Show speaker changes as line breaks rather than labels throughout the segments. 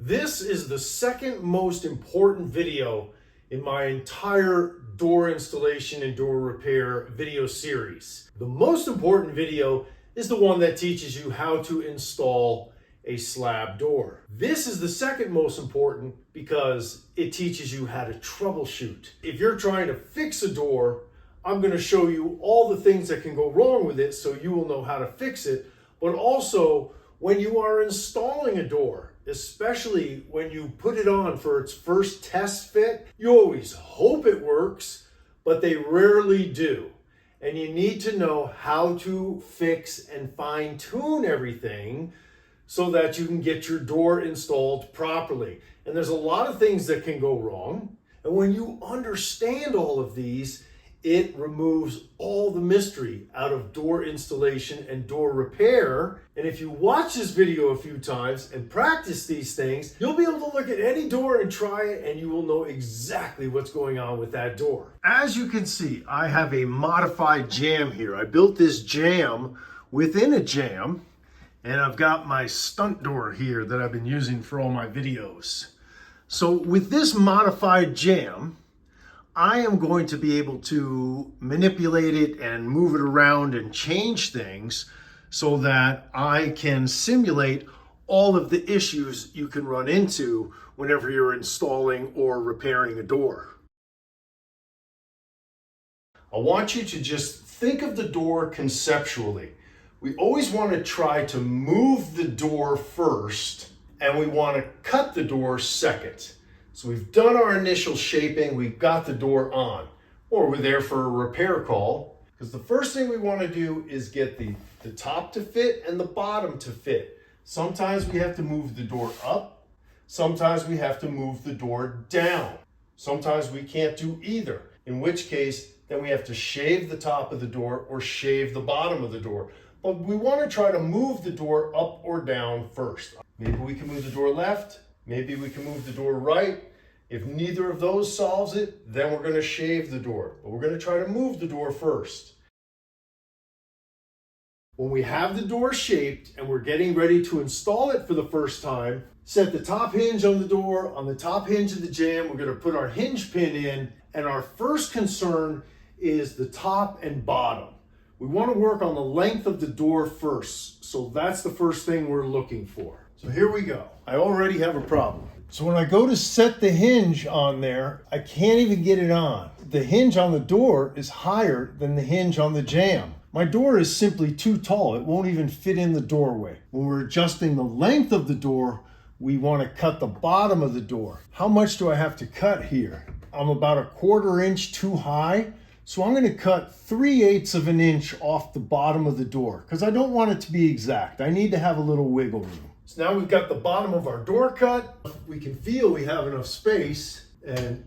This is the second most important video in my entire door installation and door repair video series. The most important video is the one that teaches you how to install a slab door. This is the second most important because it teaches you how to troubleshoot. If you're trying to fix a door, I'm going to show you all the things that can go wrong with it so you will know how to fix it. But also, when you are installing a door, especially when you put it on for its first test fit, you always hope it works, but they rarely do. And you need to know how to fix and fine-tune everything so that you can get your door installed properly. And there's a lot of things that can go wrong. And when you understand all of these, it removes all the mystery out of door installation and door repair. And if you watch this video a few times and practice these things, you'll be able to look at any door and try it, and you will know exactly what's going on with that door. As you can see, I have a modified jamb here. I built this jamb within a jamb, and I've got my stunt door here that I've been using for all my videos. So with this modified jamb, I am going to be able to manipulate it and move it around and change things so that I can simulate all of the issues you can run into whenever you're installing or repairing a door. I want you to just think of the door conceptually. We always want to try to move the door first, and we want to cut the door second. So we've done our initial shaping, we've got the door on, or we're there for a repair call, because the first thing we want to do is get the top to fit and the bottom to fit. Sometimes we have to move the door up, sometimes we have to move the door down. Sometimes we can't do either, in which case then we have to shave the top of the door or shave the bottom of the door. But we want to try to move the door up or down first. Maybe we can move the door left, maybe we can move the door right. If neither of those solves it, then we're going to shave the door. But we're going to try to move the door first. When we have the door shaped and we're getting ready to install it for the first time, set the top hinge on the door. On the top hinge of the jamb, we're going to put our hinge pin in. And our first concern is the top and bottom. We want to work on the length of the door first. So that's the first thing we're looking for. So here we go. I already have a problem. So when I go to set the hinge on there, I can't even get it on. The hinge on the door is higher than the hinge on the jamb. My door is simply too tall. It won't even fit in the doorway. When we're adjusting the length of the door, we want to cut the bottom of the door. How much do I have to cut here? I'm about 1/4 inch too high. So I'm going to cut 3/8 of an inch off the bottom of the door because I don't want it to be exact. I need to have a little wiggle room. So now we've got the bottom of our door cut. We can feel we have enough space, and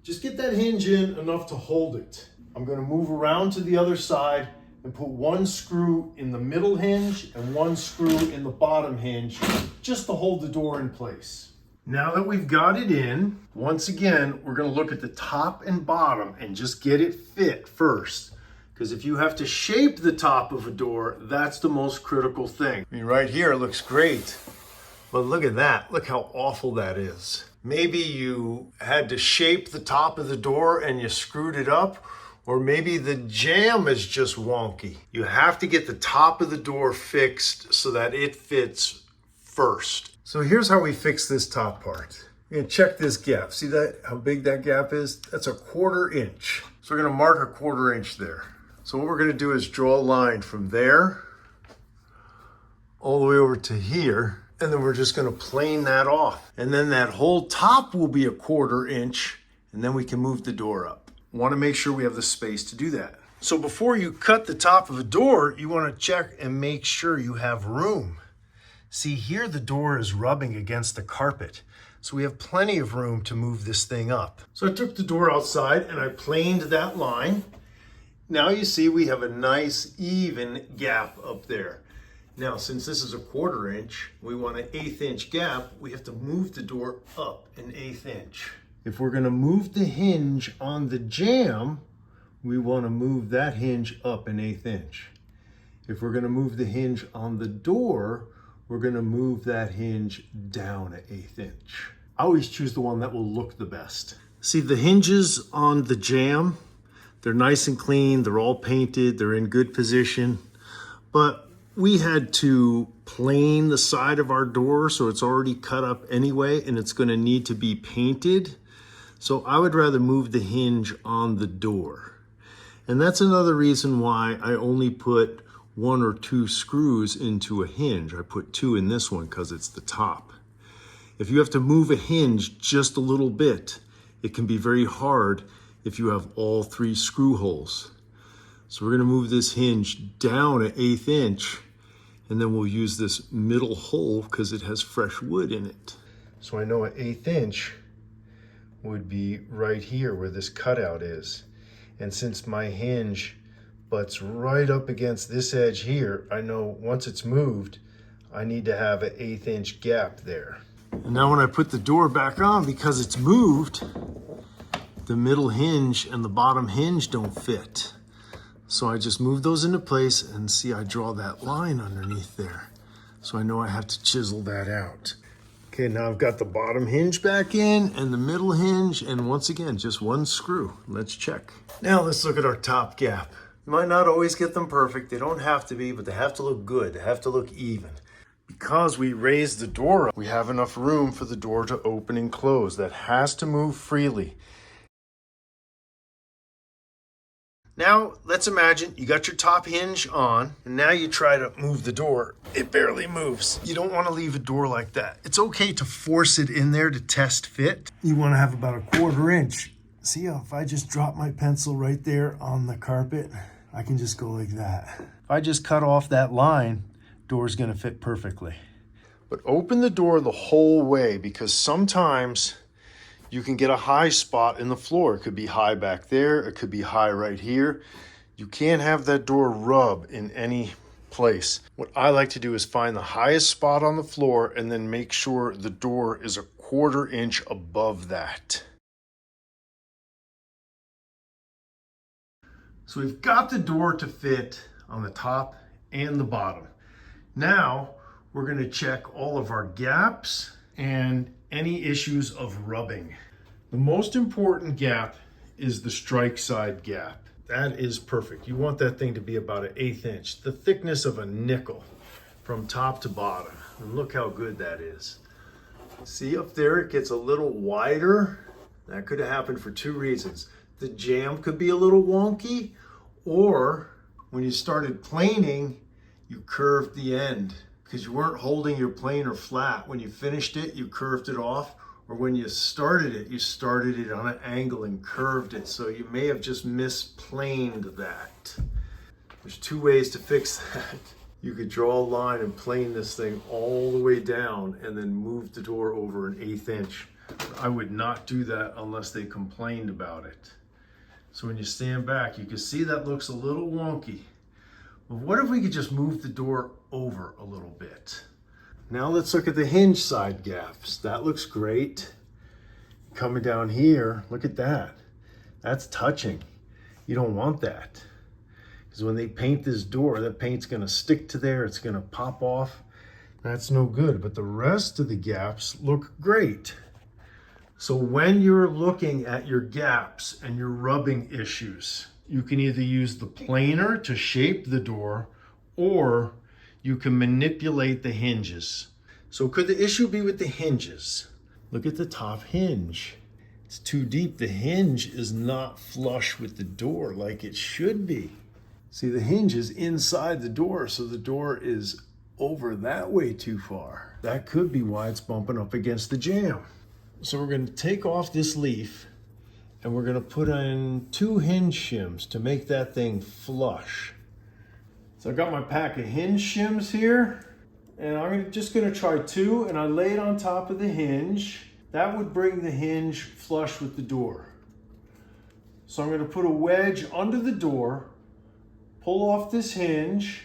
just get that hinge in enough to hold it. I'm going to move around to the other side and put one screw in the middle hinge and one screw in the bottom hinge just to hold the door in place. Now that we've got it in, once again, we're going to look at the top and bottom and just get it fit first. Because if you have to shape the top of a door, that's the most critical thing. I mean, right here it looks great, but look at that. Look how awful that is. Maybe you had to shape the top of the door and you screwed it up, or maybe the jamb is just wonky. You have to get the top of the door fixed so that it fits first. So here's how we fix this top part. You're gonna check this gap. See that, how big that gap is? That's 1/4 inch. So we're gonna mark 1/4 inch there. So what we're going to do is draw a line from there all the way over to here, and then we're just going to plane that off. And then that whole top will be 1/4 inch, and then we can move the door up. Want to make sure we have the space to do that. So before you cut the top of a door, you want to check and make sure you have room. See, here the door is rubbing against the carpet. So we have plenty of room to move this thing up. So I took the door outside and I planed that line. Now you see we have a nice even gap up there. Now, since this is 1/4 inch, we want an 1/8 inch gap, we have to move the door up an 1/8 inch. If we're gonna move the hinge on the jamb, we wanna move that hinge up an 1/8 inch. If we're gonna move the hinge on the door, we're gonna move that hinge down an 1/8 inch. I always choose the one that will look the best. See, the hinges on the jamb, they're nice and clean, they're all painted, they're in good position, but we had to plane the side of our door, so it's already cut up anyway, and it's gonna need to be painted. So I would rather move the hinge on the door. And that's another reason why I only put 1 or 2 screws into a hinge. I put 2 in this one because it's the top. If you have to move a hinge just a little bit, it can be very hard if you have all 3 screw holes. So we're gonna move this hinge down an 1/8 inch, and then we'll use this middle hole because it has fresh wood in it. So I know an 1/8 inch would be right here where this cutout is. And since my hinge butts right up against this edge here, I know once it's moved, I need to have an 1/8 inch gap there. And now when I put the door back on, because it's moved, the middle hinge and the bottom hinge don't fit. So I just move those into place, and see, I draw that line underneath there. So I know I have to chisel that out. Okay, now I've got the bottom hinge back in and the middle hinge, and once again, just 1 screw. Let's check. Now let's look at our top gap. You might not always get them perfect. They don't have to be, but they have to look good. They have to look even. Because we raised the door up, we have enough room for the door to open and close. That has to move freely. Now, let's imagine you got your top hinge on, and now you try to move the door. It barely moves. You don't want to leave a door like that. It's okay to force it in there to test fit. You want to have about a 1/4 inch. See how if I just drop my pencil right there on the carpet, I can just go like that. If I just cut off that line, door's going to fit perfectly. But open the door the whole way, because sometimes you can get a high spot in the floor. It could be high back there. It could be high right here. You can't have that door rub in any place. What I like to do is find the highest spot on the floor and then make sure the door is a 1/4 inch above that. So we've got the door to fit on the top and the bottom. Now we're going to check all of our gaps and any issues of rubbing. The most important gap is the strike side gap. That is perfect. You want that thing to be about an 1/8 inch, the thickness of a nickel from top to bottom. And look how good that is. See up there, it gets a little wider. That could have happened for 2 reasons. The jamb could be a little wonky, or when you started planing, you curved the end because you weren't holding your planer flat. When you finished it, you curved it off, or when you started it on an angle and curved it. So you may have just misplaned that. There's 2 ways to fix that. You could draw a line and plane this thing all the way down and then move the door over an 1/8 inch. I would not do that unless they complained about it. So when you stand back, you can see that looks a little wonky. But what if we could just move the door over a little bit? Now let's look at the hinge side gaps. That looks great. Coming down here, look at that. That's touching. You don't want that. Because when they paint this door, that paint's gonna stick to there, it's gonna pop off. That's no good, but the rest of the gaps look great. So when you're looking at your gaps and your rubbing issues, you can either use the planer to shape the door, or you can manipulate the hinges. So could the issue be with the hinges? Look at the top hinge. It's too deep. The hinge is not flush with the door like it should be. See, the hinge is inside the door, so the door is over that way too far. That could be why it's bumping up against the jamb. So we're going to take off this leaf and we're going to put in 2 hinge shims to make that thing flush. So I got my pack of hinge shims here, and I'm just going to try 2, and I lay it on top of the hinge. That would bring the hinge flush with the door. So I'm going to put a wedge under the door, pull off this hinge,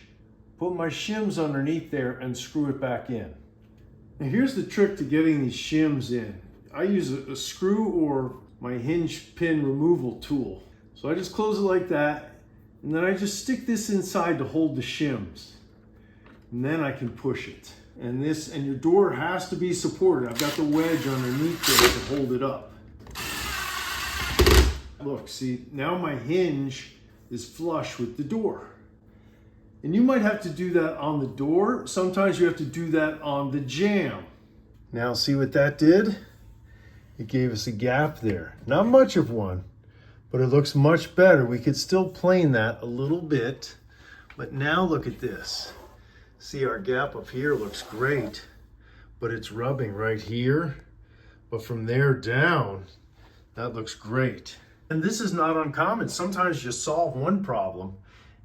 put my shims underneath there, and screw it back in. Now here's the trick to getting these shims in. I use a screw or my hinge pin removal tool. So I just close it like that, and then I just stick this inside to hold the shims. And then I can push it. And your door has to be supported. I've got the wedge underneath there to hold it up. Look, see, now my hinge is flush with the door. And you might have to do that on the door. Sometimes you have to do that on the jamb. Now see what that did? It gave us a gap there. Not much of one, but it looks much better. We could still plane that a little bit, but now look at this. See, our gap up here looks great, but it's rubbing right here. But from there down, that looks great. And this is not uncommon. Sometimes you solve one problem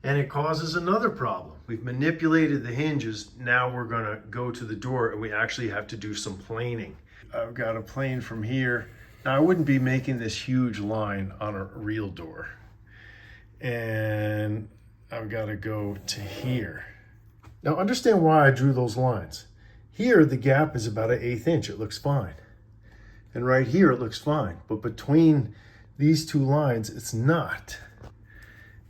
and it causes another problem. We've manipulated the hinges. Now we're gonna go to the door and we actually have to do some planing. I've got a plane from here. Now I wouldn't be making this huge line on a real door. And I've got to go to here. Now understand why I drew those lines. Here the gap is about 1/8 inch, it looks fine. And right here it looks fine, but between these two lines it's not.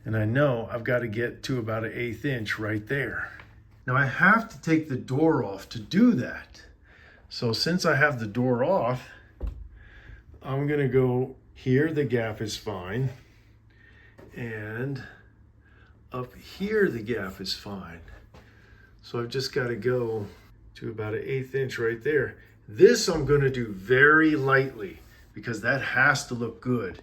And I know I've got to get to about 1/8 inch right there. Now I have to take the door off to do that. So since I have the door off, I'm gonna go here, the gap is fine. And up here the gap is fine. So I've just got to go to about 1/8 inch right there. This I'm going to do very lightly because that has to look good.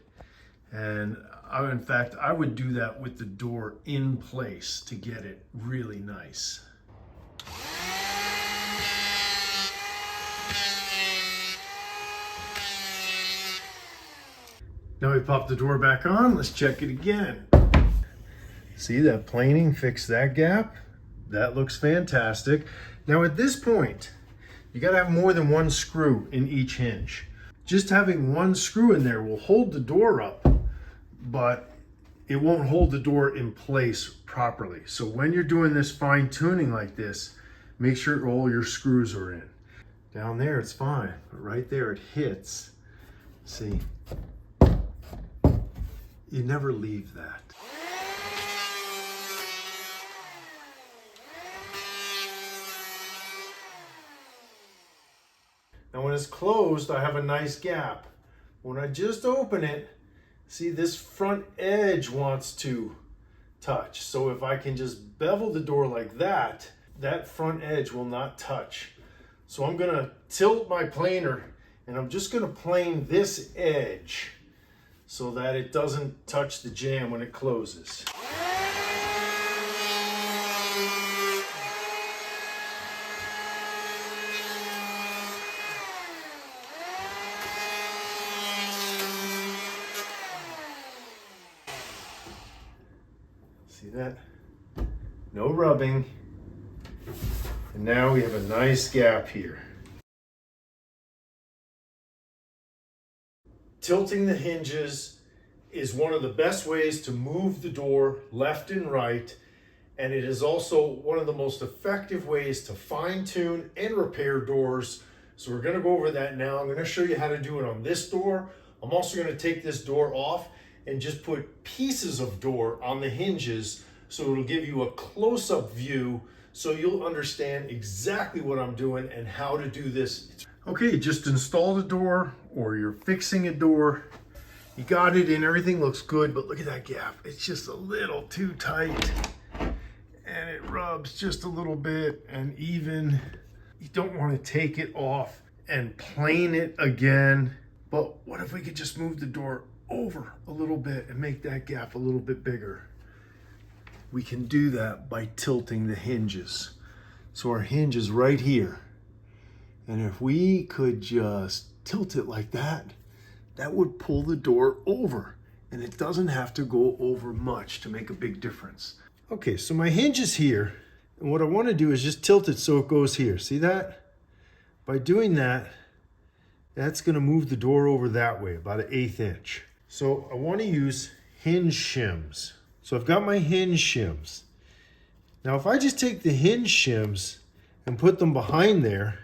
And in fact, I would do that with the door in place to get it really nice. Now we pop the door back on. Let's check it again. See, that planing fixed that gap. That looks fantastic. Now at this point, you gotta have more than one screw in each hinge. Just having one screw in there will hold the door up, but it won't hold the door in place properly. So when you're doing this fine tuning like this, make sure all your screws are in. Down there it's fine, but right there it hits. See, you never leave that. Now when it's closed, I have a nice gap. When I just open it, see, this front edge wants to touch. So if I can just bevel the door like that, that front edge will not touch. So I'm gonna tilt my planer and I'm just gonna plane this edge so that it doesn't touch the jamb when it closes. See that? No rubbing. And now we have a nice gap here. Tilting the hinges is one of the best ways to move the door left and right, and it is also one of the most effective ways to fine-tune and repair doors. So we're going to go over that now. I'm going to show you how to do it on this door. I'm also going to take this door off and just put pieces of door on the hinges so it'll give you a close-up view so you'll understand exactly what I'm doing and how to do this. Okay, just installed a door or you're fixing a door. You got it in, everything looks good, but look at that gap. It's just a little too tight and it rubs just a little bit, and even you don't want to take it off and plane it again. But what if we could just move the door over a little bit and make that gap a little bit bigger? We can do that by tilting the hinges. So our hinge is right here. And if we could just tilt it like that, that would pull the door over. And it doesn't have to go over much to make a big difference. Okay, so my hinge is here. And what I want to do is just tilt it so it goes here. See that? By doing that, that's going to move the door over that way, about 1/8 inch. So I want to use hinge shims. So I've got my hinge shims. Now if I just take the hinge shims and put them behind there,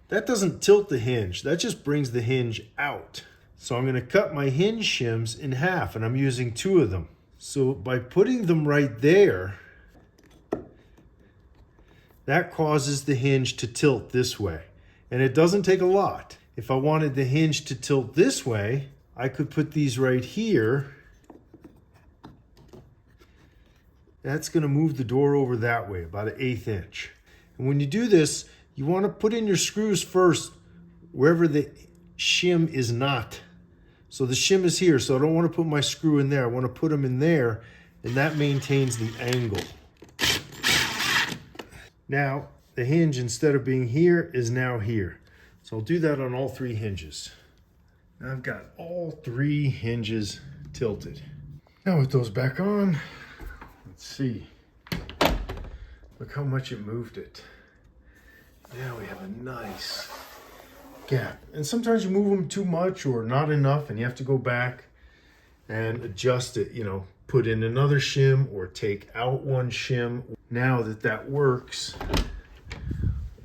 that doesn't tilt the hinge, that just brings the hinge out. So I'm going to cut my hinge shims in half, and I'm using 2 of them. So by putting them right there, that causes the hinge to tilt this way. And it doesn't take a lot. If I wanted the hinge to tilt this way, I could put these right here. That's going to move the door over that way, about 1/8 inch. And when you do this, you want to put in your screws first wherever the shim is not. So the shim is here, so I don't want to put my screw in there. I want to put them in there, and that maintains the angle. Now, the hinge, instead of being here, is now here. So I'll do that on all 3 hinges. Now I've got all 3 hinges tilted. Now with those back on, let's see. Look how much it moved it. Now we have a nice gap. And sometimes you move them too much or not enough, and you have to go back and adjust it, you know, put in another shim or take out one shim. Now that that works,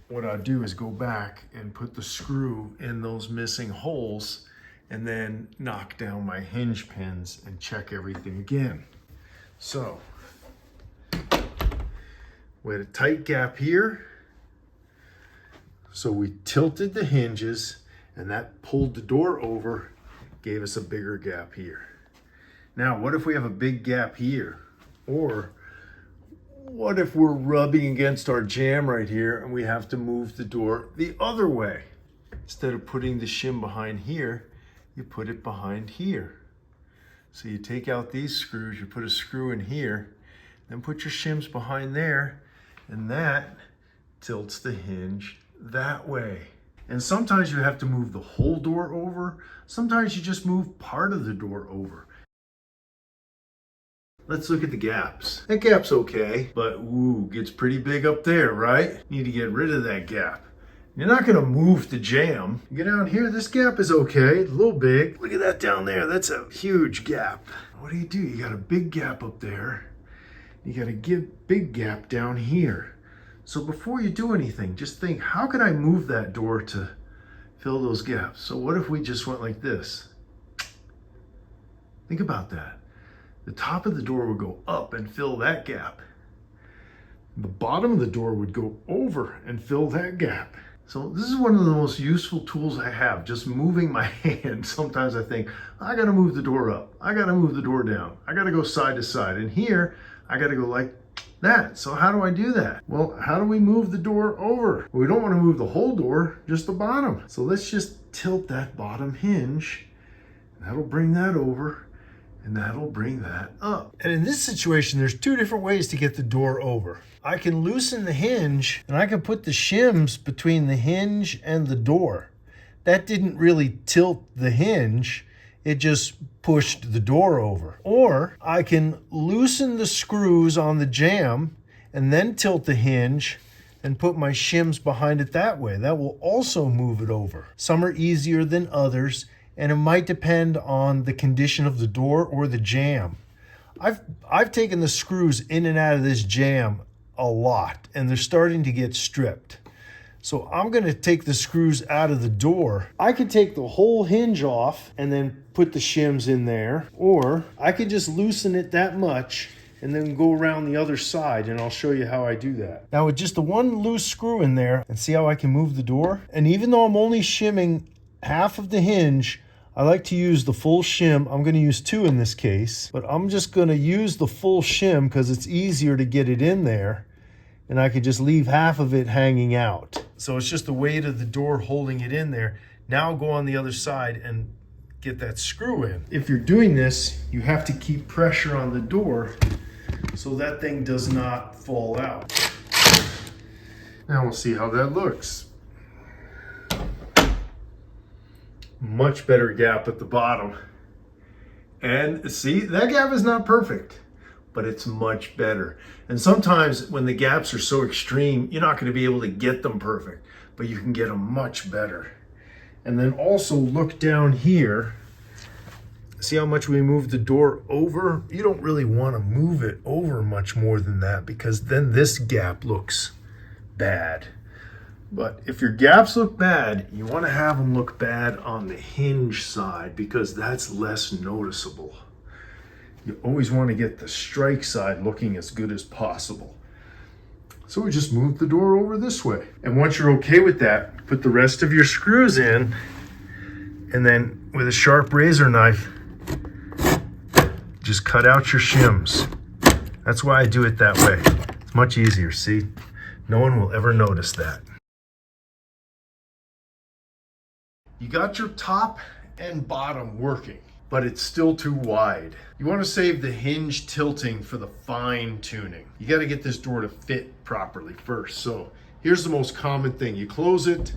what I do is go back and put the screw in those missing holes and then knock down my hinge pins and check everything again. So we had a tight gap here. So we tilted the hinges and that pulled the door over, gave us a bigger gap here. Now, what if we have a big gap here? Or what if we're rubbing against our jamb right here and we have to move the door the other way? Instead of putting the shim behind here, you put it behind here. So you take out these screws, you put a screw in here, then put your shims behind there, and that tilts the hinge that way. And sometimes you have to move the whole door over. Sometimes you just move part of the door over. Let's look at the gaps. That gap's okay, but ooh, gets pretty big up there, right? Need to get rid of that gap. You're not gonna move the jamb. You get down here, this gap is okay, a little big. Look at that down there, that's a huge gap. What do? You got a big gap up there. You got a big gap down here. So before you do anything, just think, how can I move that door to fill those gaps? So what if we just went like this? Think about that. The top of the door would go up and fill that gap. The bottom of the door would go over and fill that gap. So this is one of the most useful tools I have, just moving my hand. Sometimes I think, I gotta move the door up. I gotta move the door down. I gotta go side to side. And here, I gotta go like that. So how do I do that? Well, how do we move the door over? Well, we don't wanna move the whole door, just the bottom. So let's just tilt that bottom hinge. That'll bring that over. And that'll bring that up. And in this situation, there's 2 different ways to get the door over. I can loosen the hinge and I can put the shims between the hinge and the door. That didn't really tilt the hinge, it just pushed the door over. Or I can loosen the screws on the jamb and then tilt the hinge and put my shims behind it that way. That will also move it over. Some are easier than others, and it might depend on the condition of the door or the jamb. I've taken the screws in and out of this jamb a lot, and they're starting to get stripped. So I'm gonna take the screws out of the door. I could take the whole hinge off and then put the shims in there, or I could just loosen it that much and then go around the other side, and I'll show you how I do that. Now with just the one loose screw in there, and see how I can move the door? And even though I'm only shimming half of the hinge, I like to use the full shim. I'm gonna use 2 in this case, but I'm just gonna use the full shim because it's easier to get it in there, and I could just leave half of it hanging out. So it's just the weight of the door holding it in there. Now I'll go on the other side and get that screw in. If you're doing this, you have to keep pressure on the door so that thing does not fall out. Now we'll see how that looks. Much better gap at the bottom. And see, that gap is not perfect, but it's much better. And sometimes when the gaps are so extreme, you're not going to be able to get them perfect, but you can get them much better. And then also look down here. See how much we moved the door over? You don't really want to move it over much more than that, because then this gap looks bad. But if your gaps look bad, you want to have them look bad on the hinge side, because that's less noticeable. You always want to get the strike side looking as good as possible. So we just move the door over this way. And once you're okay with that, put the rest of your screws in, and then with a sharp razor knife, just cut out your shims. That's why I do it that way. It's much easier, see? No one will ever notice that. You got your top and bottom working, but it's still too wide. You want to save the hinge tilting for the fine tuning. You got to get this door to fit properly first. So here's the most common thing. You close it,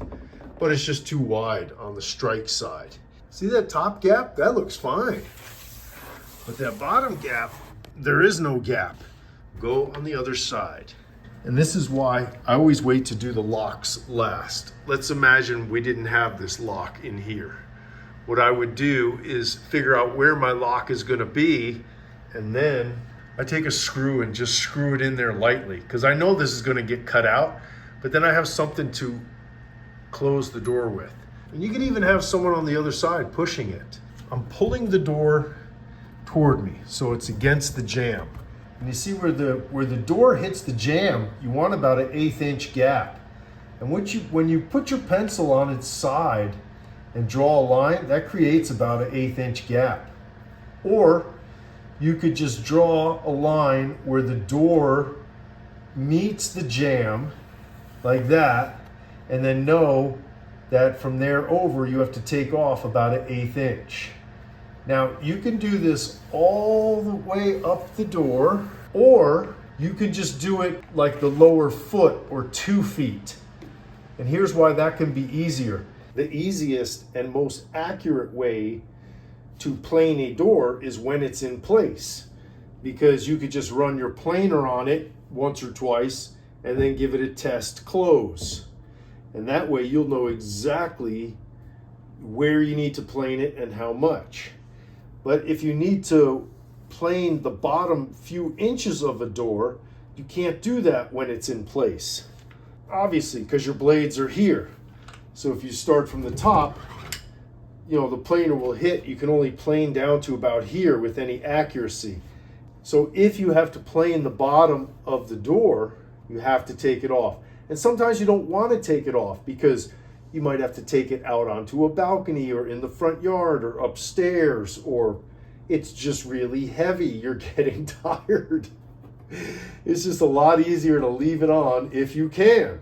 but it's just too wide on the strike side. See that top gap? That looks fine. But that bottom gap, there is no gap. Go on the other side. And this is why I always wait to do the locks last. Let's imagine we didn't have this lock in here. What I would do is figure out where my lock is going to be, and then I take a screw and just screw it in there lightly, because I know this is going to get cut out, but then I have something to close the door with. And you can even have someone on the other side pushing it. I'm pulling the door toward me so it's against the jamb. And you see where the door hits the jamb, you want about an 1/8 inch gap. And when you put your pencil on its side and draw a line, that creates about an 1/8 inch gap. Or you could just draw a line where the door meets the jamb like that, and then know that from there over you have to take off about an 1/8 inch. Now you can do this all the way up the door, or you can just do it like the lower foot or 2 feet. And here's why that can be easier. The easiest and most accurate way to plane a door is when it's in place, because you could just run your planer on it once or twice and then give it a test close. And that way you'll know exactly where you need to plane it and how much. But if you need to plane the bottom few inches of a door, you can't do that when it's in place. Obviously, because your blades are here. So if you start from the top, the planer will hit. You can only plane down to about here with any accuracy. So if you have to plane the bottom of the door, you have to take it off. And sometimes you don't want to take it off because you might have to take it out onto a balcony or in the front yard or upstairs, or it's just really heavy. You're getting tired. It's just a lot easier to leave it on if you can.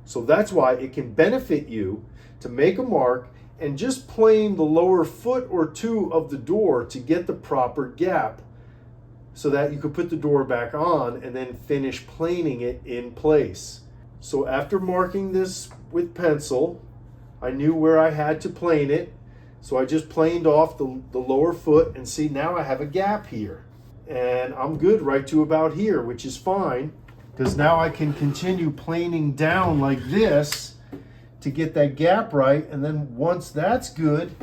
So that's why it can benefit you to make a mark and just plane the lower foot or 2 of the door to get the proper gap, so that you could put the door back on and then finish planing it in place. So after marking this with pencil, I knew where I had to plane it. So I just planed off the lower foot, and see, now I have a gap here. And I'm good right to about here, which is fine, because now I can continue planing down like this to get that gap right. And then once that's good,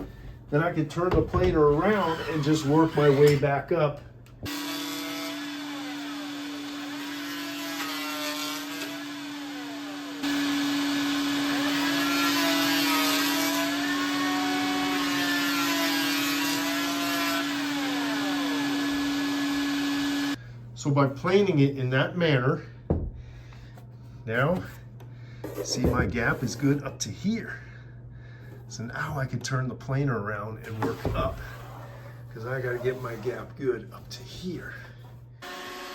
then I can turn the planer around and just work my way back up. So by planing it in that manner, now see, my gap is good up to here. So now I can turn the planer around and work up, because I got to get my gap good up to here.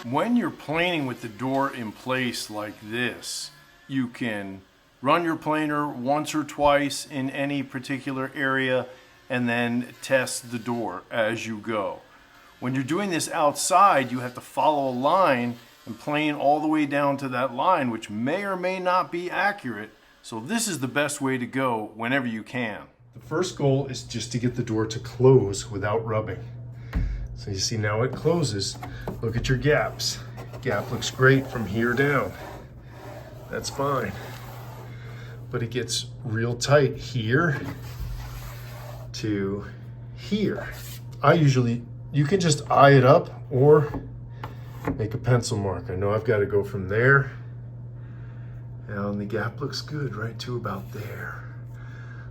When you're planing with the door in place like this, you can run your planer once or twice in any particular area and then test the door as you go. When you're doing this outside, you have to follow a line and plane all the way down to that line, which may or may not be accurate. So this is the best way to go whenever you can. The first goal is just to get the door to close without rubbing. So you see now it closes. Look at your gaps. Gap looks great from here down. That's fine. But it gets real tight here to here. You can just eye it up or make a pencil mark. I know I've got to go from there, and the gap looks good right to about there.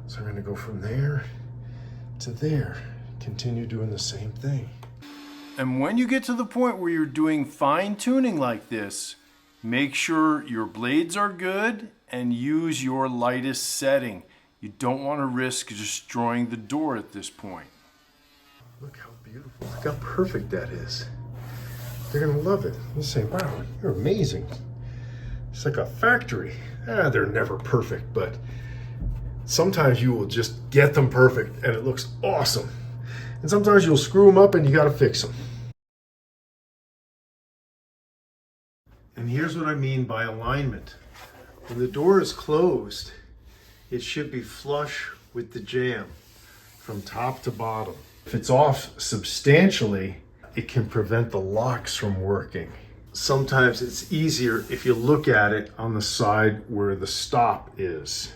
So I'm going to go from there to there. Continue doing the same thing. And when you get to the point where you're doing fine tuning like this, Make sure your blades are good and use your lightest setting. You don't want to risk destroying the door at this point. Look how beautiful, look how perfect that is. They're gonna love it. They'll say, wow, you're amazing. It's like a factory. They're never perfect, but sometimes you will just get them perfect and it looks awesome. And sometimes you'll screw them up and you gotta fix them. And here's what I mean by alignment. When the door is closed, it should be flush with the jamb from top to bottom. If it's off substantially, it can prevent the locks from working. Sometimes it's easier if you look at it on the side where the stop is.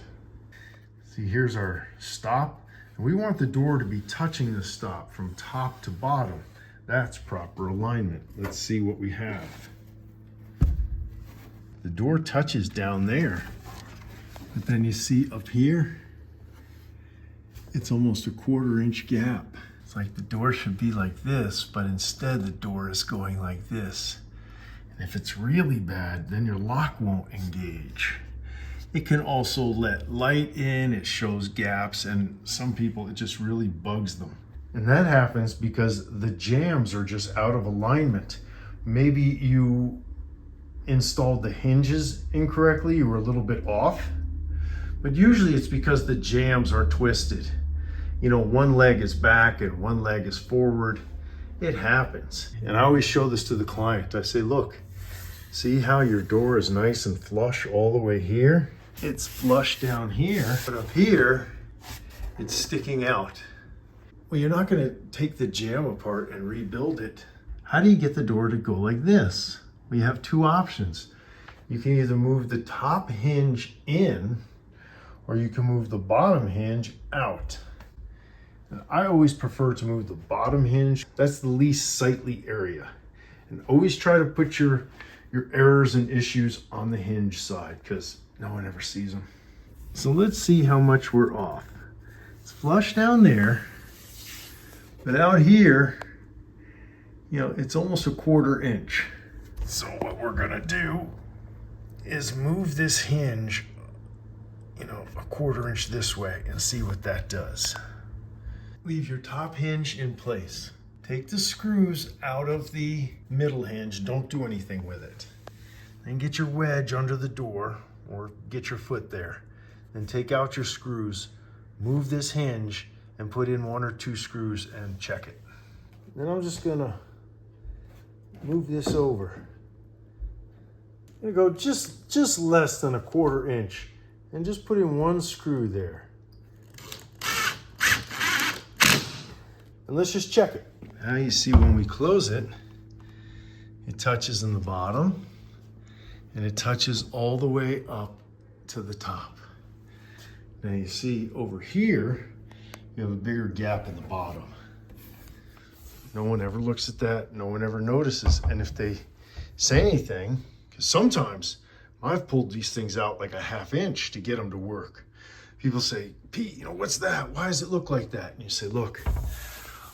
See, here's our stop. And we want the door to be touching the stop from top to bottom. That's proper alignment. Let's see what we have. The door touches down there, but then you see up here, it's almost a 1/4 inch gap. It's like the door should be like this, but instead the door is going like this. And if it's really bad, then your lock won't engage. It can also let light in, it shows gaps, and some people, it just really bugs them. And that happens because the jambs are just out of alignment. Maybe you installed the hinges incorrectly, you were a little bit off, but usually it's because the jambs are twisted. You know, one leg is back and one leg is forward. It happens. And I always show this to the client. I say, look, see how your door is nice and flush all the way here? It's flush down here, but up here, it's sticking out. Well, you're not gonna take the jamb apart and rebuild it. How do you get the door to go like this? We have two options. You can either move the top hinge in, or you can move the bottom hinge out. And I always prefer to move the bottom hinge. That's the least sightly area. And always try to put your errors and issues on the hinge side, because no one ever sees them. So let's see how much we're off. It's flush down there, but out here, you know, it's almost a 1/4 inch. So what we're gonna do is move this hinge, you know, a 1/4 inch this way and see what that does. Leave your top hinge in place. Take the screws out of the middle hinge. Don't do anything with it. Then get your wedge under the door or get your foot there. Then take out your screws, move this hinge and put in 1 or 2 screws and check it. Then I'm just gonna move this over. I'm gonna go just less than a 1/4 inch and just put in 1 screw there. And let's just check it. Now you see when we close it, it touches in the bottom and it touches all the way up to the top. Now you see over here, you have a bigger gap in the bottom. No one ever looks at that. No one ever notices. And if they say anything, because sometimes I've pulled these things out like a 1/2 inch to get them to work. People say, Pete, you know, what's that? Why does it look like that? And you say, look,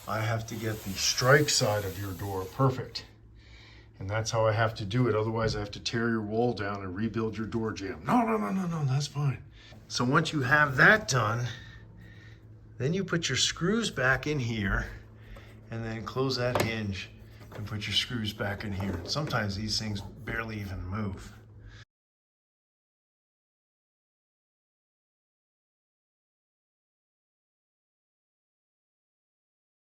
I have to get the strike side of your door perfect. And that's how I have to do it. Otherwise I have to tear your wall down and rebuild your door jamb. No, that's fine. So once you have that done, then you put your screws back in here and then close that hinge and put your screws back in here. Sometimes these things barely even move.